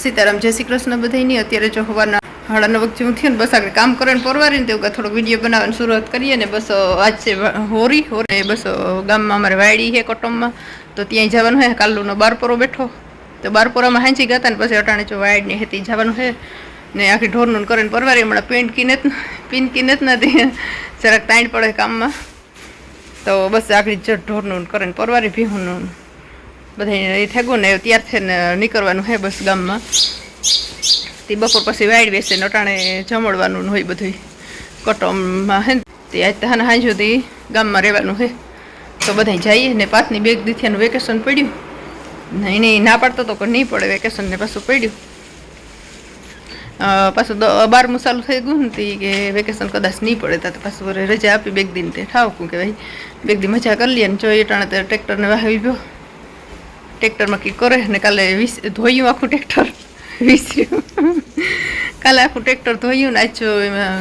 સીતારામ જય શ્રી કૃષ્ણ બધાયની અત્યારે જો સવારના 9:30 જેવું થયું ને બસ આગળ કામ કરે ને પરવારીને તેવું થોડોક વિડીયો બનાવવાની શરૂઆત કરીએ ને બસ આજ છે હોરી બસ ગામમાં અમારે વાડી છે કુટુંબમાં તો ત્યાં જવાનું છે કાલુનો બારપોરો બેઠો તો બારપોરામાં હાંચી ગયા હતા ને પછી અટાણે જો વાડની હતી જવાનું છે ને આખી ઢોરનું કરીને પરવારી હમણાં પિનકી નથી જરાક તાણ પડે કામમાં તો બસ આખી ઢોરનું કરીને પરવારી ભીહુંનું બધા એ થેગું ને ત્યાર થઈને નીકળવાનું છે બસ ગામમાં તે બપોર પછી વાડ બેસે નટાણે જમડવાનું હોય બધું કટોમમાં હે ને તે આજ તહાને સાંજ સુધી ગામમાં રહેવાનું છે તો બધા જઈએ ને પાછની બેગ દીથિયાનું વેકેશન પડ્યું ને એને ના પાડતો તો નહીં પડે વેકેશન ને પાછું પડ્યું પાછું 12મું ચાલુ થઈ ગયું ને કે વેકેશન કદાચ નહીં પડે તો પાછું રજા આપી બેગ દિન તે ઠાવકું કે ભાઈ બેગ દી મજા કરી લઈએ ને જો એટાણે તો ટ્રેક્ટરને વાહવી ગયો ટ્રેક્ટરમાં કંઈક કરે ને કાલે ધોયું આખું ટ્રેક્ટર વિસર્યું કાલે આખું ટ્રેક્ટર ધોયું ને આજ એમાં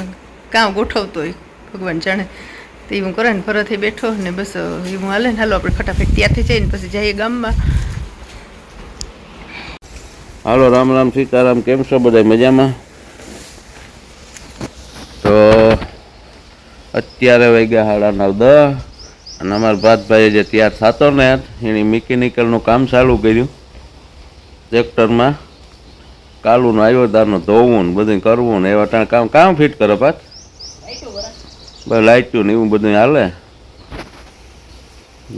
કામ ગોઠવતો હોય ભગવાન જાણે તો એવું કરે ને ફરથી બેઠો ને બસ એવું હાલે ને હાલો આપણે ફટાફટ ત્યાંથી જઈને પછી જઈએ ગામમાં. હાલો રામ રામ સીતારામ, કેમ છો બધા મજામાં? તો અત્યારે વાગ્યા 9:30 અને અમારા ભાતભાઈએ જે તૈયાર થતો ને એની મિકેનિકલનું કામ ચાલુ કર્યું ટ્રેક્ટરમાં કાલુનું આવ્યો તારનું ધોવું ને બધું કરવું ને એવા કામ ફિટ કરે પાછ બસ લાઈટ્યું ને એવું બધું હાલે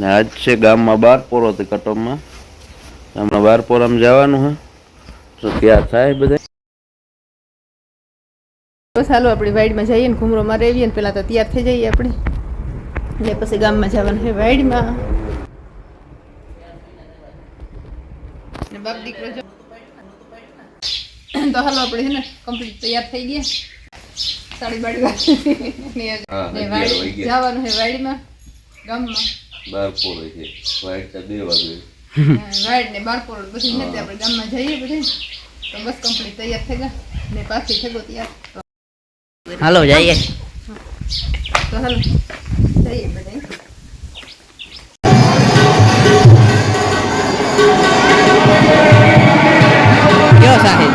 ને આજ છે ગામમાં બારપોરો હતી કટોમમાં હમણાં બારપોરામાં જવાનું હે તો ત્યાં થાય બધા બસ હાલો આપણી વાડીમાં જઈએ ને ઘૂમરો મારે આવીએ ને પહેલાં તો તૈયાર થઈ જઈએ આપણે એટલે પછી ગામમાં જવાનું છે વાડીમાં ને બાપ દીકરો જો તો હાલો આપણે છે ને કમ્પ્લીટ તૈયાર થઈ ગયા સાડી બાડી વાડી જવાનું છે વાડીમાં ગામમાં બારપોરો છે વાડ 2 વાગે વાડ ને બારપોરો બધી નથી આપણે ગામમાં જઈએ બધે તો બસ કમ્પ્લીટ તૈયાર થઈ ગયા ને પાછી થઈ ગયો તૈયાર હાલો જઈએ તો હાલો જઈએ બધા કયો સાહેબ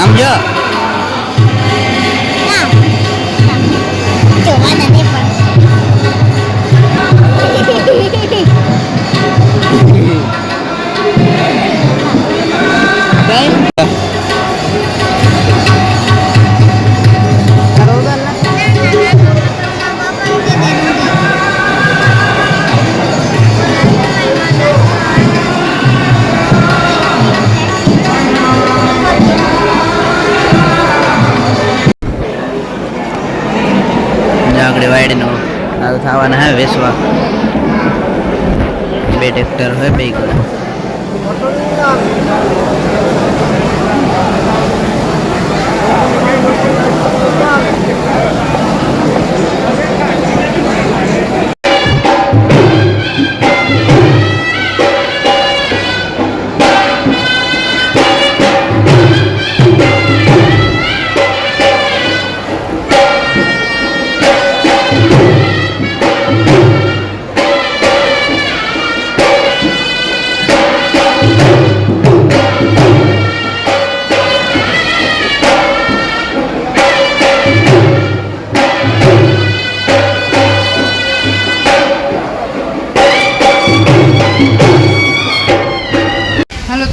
આમ જો વાડીનો આ થવાના હે વેસવા 2 ટ્રેક્ટર હોય 2 કરે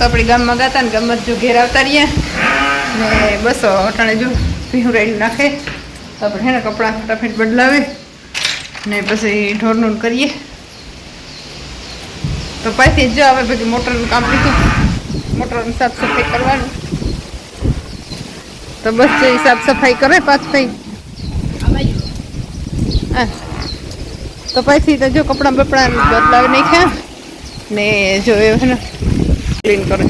આપણે ગામમાં ગાતા ને ગામમાં જો ઘેર આવતા રહીએ ને બસ અટાણે જો ભીહું રેડી નાખે તો આપણે હે ને કપડાં ફટાફટ બદલાવે ને પછી ઢોરનું કરીએ તો પાછી જો આવે પછી મોટરનું કામ લીધું મોટરનું સાફ સફાઈ કરવાનું તો બસ જો સાફ સફાઈ કરે પાછી હા તો પાછી તો જો કપડાં બપડા બદલાવી નાખ્યા ને જો એ હે ને ક્લીન કરે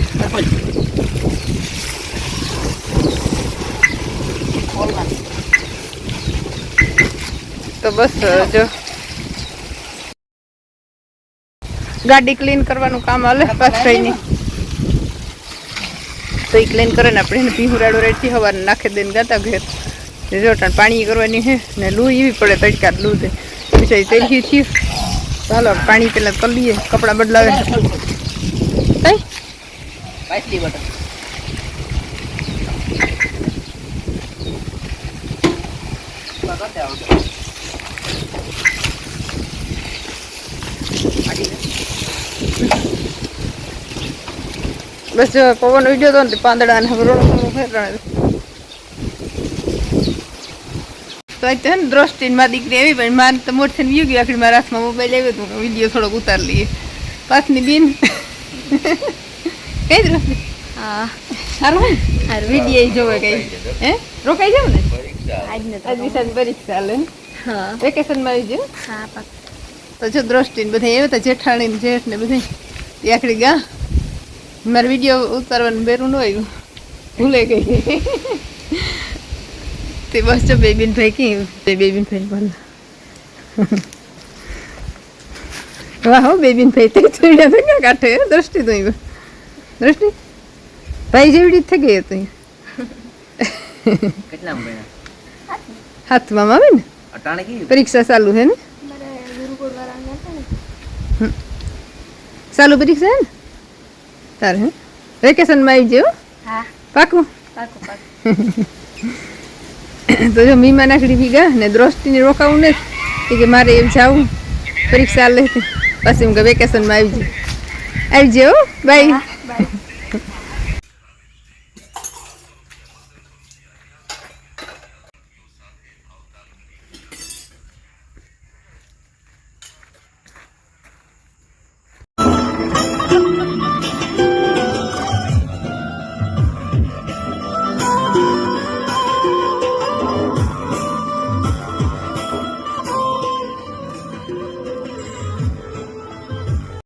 તો બસ જો ગાડી ક્લીન કરવાનું કામ હાલે પાછળની તો એ ક્લીન કરે ને આપણે ભીહું રાડો રેડથી હવાને નાખી દઈને ગાતા ઘેર જો ટાણ પાણી કરવાની છે ને લૂ એવી પડે તડકા લૂ દે પછી તેલથી થયું ચાલો પાણી પેલા કરી લઈએ કપડાં બદલાવે કઈ પાછલી બટન બસ જો પવન ઉડ્યો હતો ને પાંદડા ને રોડો ફેરણે તો આજ તો હે ને દ્રષ્ટિ માં દીકરી આવી પણ મારે તો મોટ થઈને વ્યુ ગયું આખરી મારા હાથમાં મોબાઈલ આવ્યો હતો વિડીયો થોડોક ઉતાર લઈએ પાછની બેન કઈ દ્રષ્ટિ હા સારું હોય ને વિડીયો જોવે કઈ હે રોકાઈ જાવ ને આજને આજ વિશાળ પરીક્ષા હાલે હા વેકેશનમાં આવી જાવ હા પાક તો જો દ્રષ્ટિ ને બધા આવ્યા હતા જેઠાણી ને જેઠ ને બધા એ આખડી ગા મારે વિડીયો ઉતારવાનું બેરું ન આવ્યું ભૂલે ગઈ તે બસ જો બેબીન ભાઈ કેવું તે બેબીન ભાઈ બોલ વાહ હો બેબીન ભાઈ તે ચડ્યા તો ક્યાં કાઢે દ્રષ્ટિ તો આવ્યો દ્રષ્ટિ ભાઈ જેવડી જ થઈ ગઈ હતી કેટલા મહિના હાથમાં આવે ને અટાણે કેવી પરીક્ષા ચાલુ છે ને મારે ગુરુકુળ વાળા હતા ને ચાલુ પરીક્ષા હે ને તારે હે વેકેશનમાં આવી જાઓ હા પાકું પાકું પાકું તો જો મીમા નાખડી ભીગા ને દ્રષ્ટિને રોકાવું નથી કે મારે એમ જાવું પરીક્ષા લે પછી હું કે વેકેશનમાં આવી જાઓ બાય